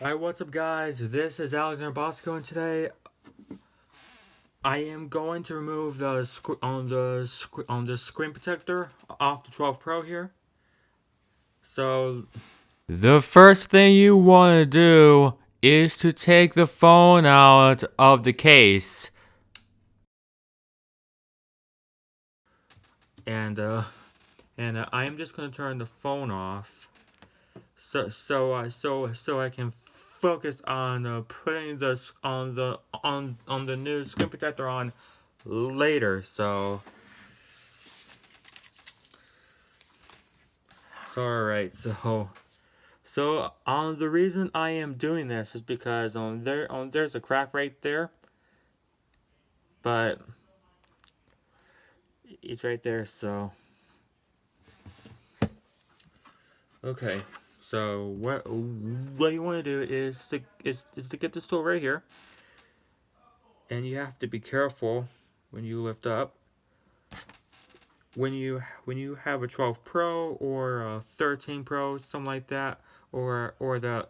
Alright, what's up, guys? This is Alexander Bosko, and today I am going to remove the screen protector off the 12 Pro here. So the first thing you want to do is to take the phone out of the case, and I am just going to turn the phone off, so I can focus on putting the new screen protector on later. Alright, the reason I am doing this is because there's a crack right there, but it's right there. So okay, so what you want to do is to get this tool right here, and you have to be careful when you lift up. When you have a 12 Pro or a 13 Pro, something like that, or the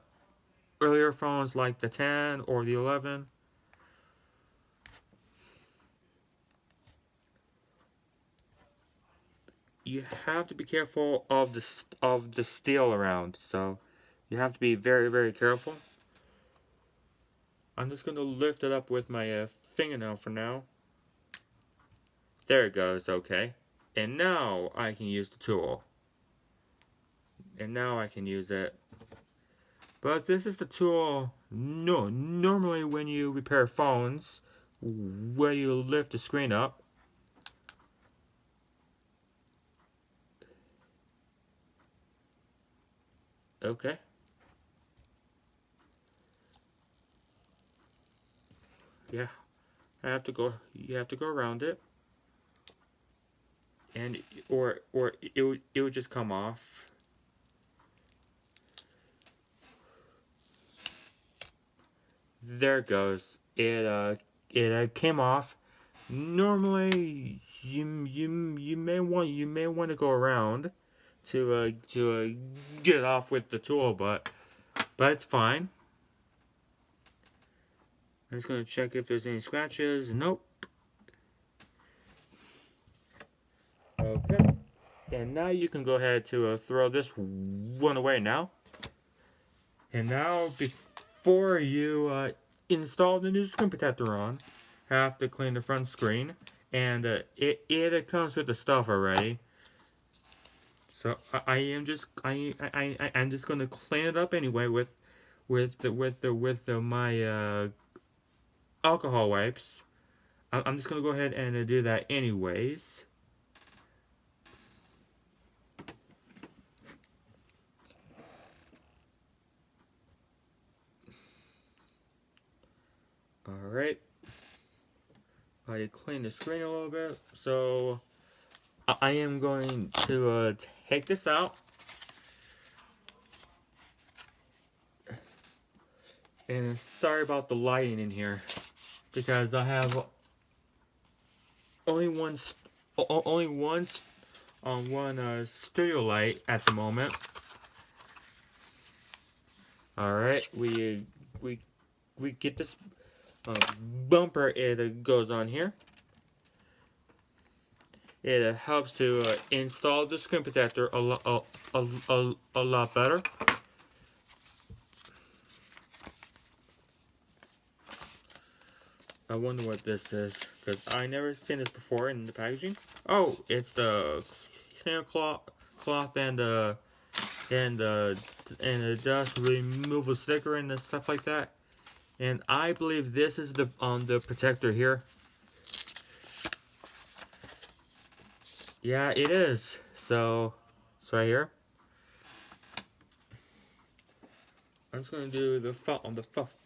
earlier phones like the 10 or the 11, you have to be careful of the steel around. So you have to be very, very careful. I'm just going to lift it up with my fingernail for now. There it goes. Okay, and now I can use the tool, and now I can use it. But this is the tool normally when you repair phones, where you lift the screen up. Okay. Yeah. You have to go around it. And or it would just come off. There it goes. It came off. Normally you may want to go around to get it off with the tool, but it's fine. I'm just gonna check if there's any scratches. Nope. Okay. And now you can go ahead to throw this one away now. And now, before you install the new screen protector on, have to clean the front screen. And it comes with the stuff already. So I'm just gonna clean it up anyway with my alcohol wipes. I'm just gonna go ahead and do that anyways. Alright. I clean the screen a little bit. So I am going to take this out. And sorry about the lighting in here, because I have only one studio light at the moment. All right, we get this bumper. It goes on here. It helps to install the screen protector a lot better. I wonder what this is, because I never seen this before in the packaging. Oh, it's the clear cloth and the dust removal sticker and the stuff like that. And I believe this is the protector here. Yeah, it is. So it's right here. I'm just gonna do the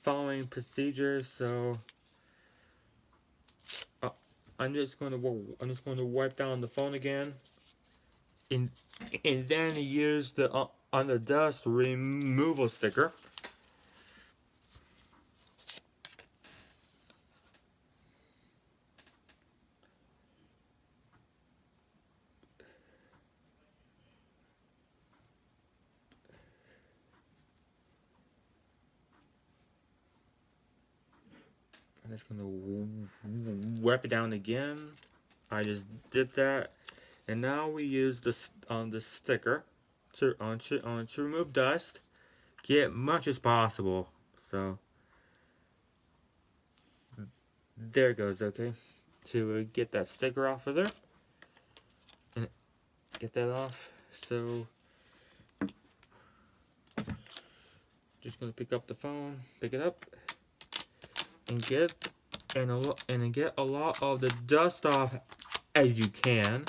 following procedures. So I'm just going to wipe down the phone again, and then use the on the dust removal sticker. I'm just gonna wipe it down again. I just did that, and now we use the sticker to remove dust, get much as possible. So there it goes. Okay, to get that sticker off of there, and get that off. So just gonna pick up the phone, pick it up, and get a lot of the dust off as you can.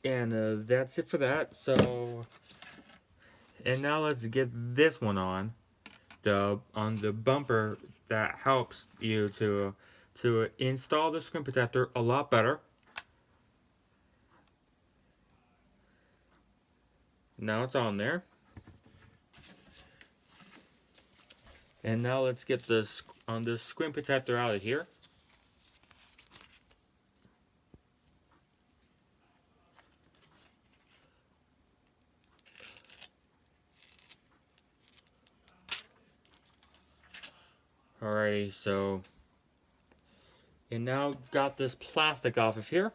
And that's it for that. So, and now let's get this one on the bumper that helps you to install the screen protector a lot better. Now it's on there. And now let's get this on the screen protector out of here. Alrighty, so, and now got this plastic off of here.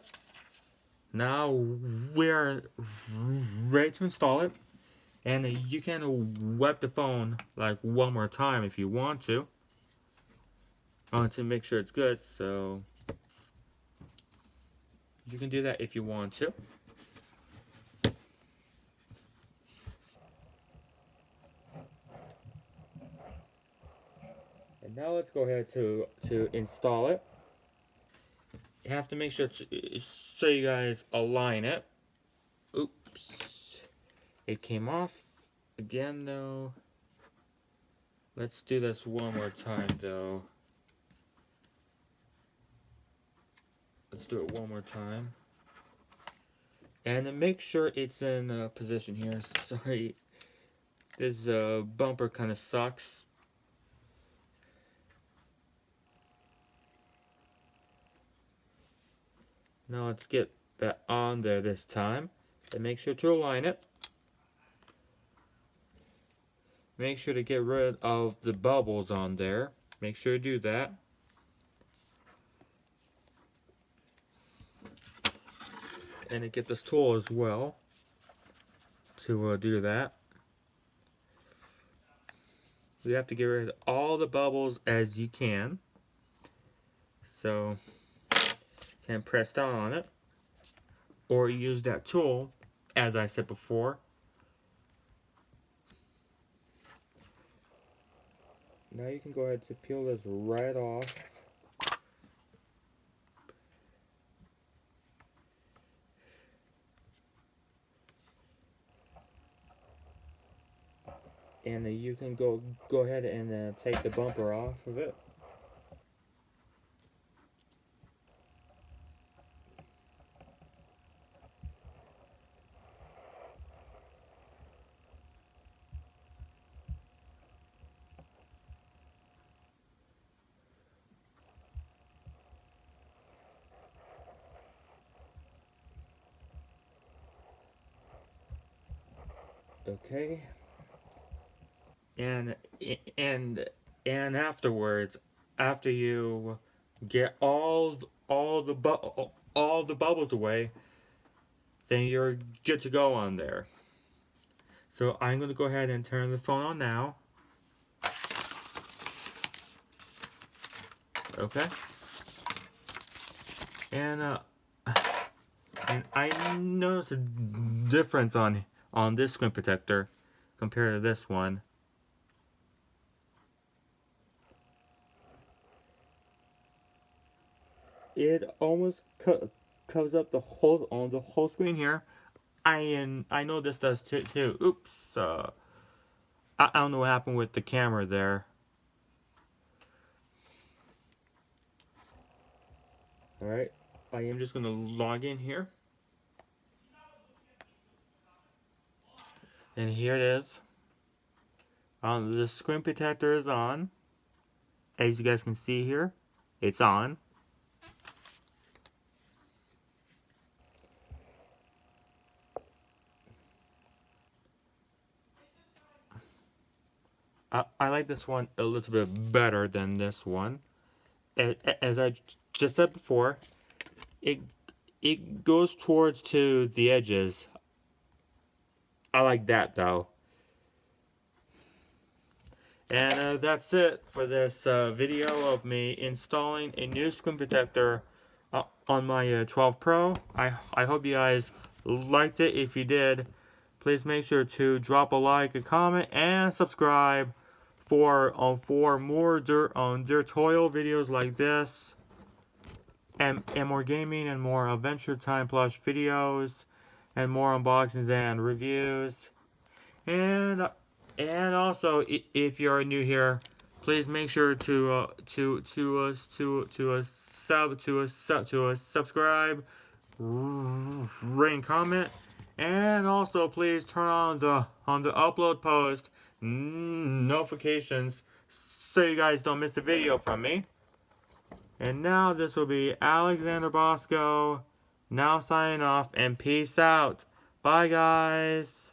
Now we're ready to install it, and you can wipe the phone like one more time if you want to make sure it's good. So you can do that if you want to. And now let's go ahead to install it. You have to make sure so you guys align it. Oops. It came off again though. Let's do this one more time though. Let's do it one more time. And make sure it's in position here. Sorry. This bumper kind of sucks. Now let's get that on there this time. And make sure to align it. Make sure to get rid of the bubbles on there. Make sure to do that. And to get this tool as well to do that. You have to get rid of all the bubbles as you can. So, can press down on it. Or use that tool, as I said before. Now you can go ahead to peel this right off. And you can go ahead and take the bumper off of it. Okay. And afterwards, after you get all the bubbles away, then you're good to go on there. So I'm going to go ahead and turn the phone on now. Okay. And I noticed a difference on this screen protector compared to this one. It almost covers up the whole screen here. I know this does too. Oops. I don't know what happened with the camera there. Alright, I am just going to log in here. And here it is. The screen protector is on. As you guys can see here, it's on. I like this one a little bit better than this one. As I just said before, it goes towards to the edges. I like that though. And that's it for this video of me installing a new screen protector on my 12 Pro. I hope you guys liked it. If you did, please make sure to drop a like, a comment, and subscribe for more tutorial videos like this, and more gaming and more Adventure Time Plus videos, and more unboxings and reviews. And also, if you're new here, please make sure to subscribe, rate, and comment, and also please turn on the upload post notifications so you guys don't miss a video from me. And now this will be Alexander Bosko, now signing off, and peace out. Bye guys.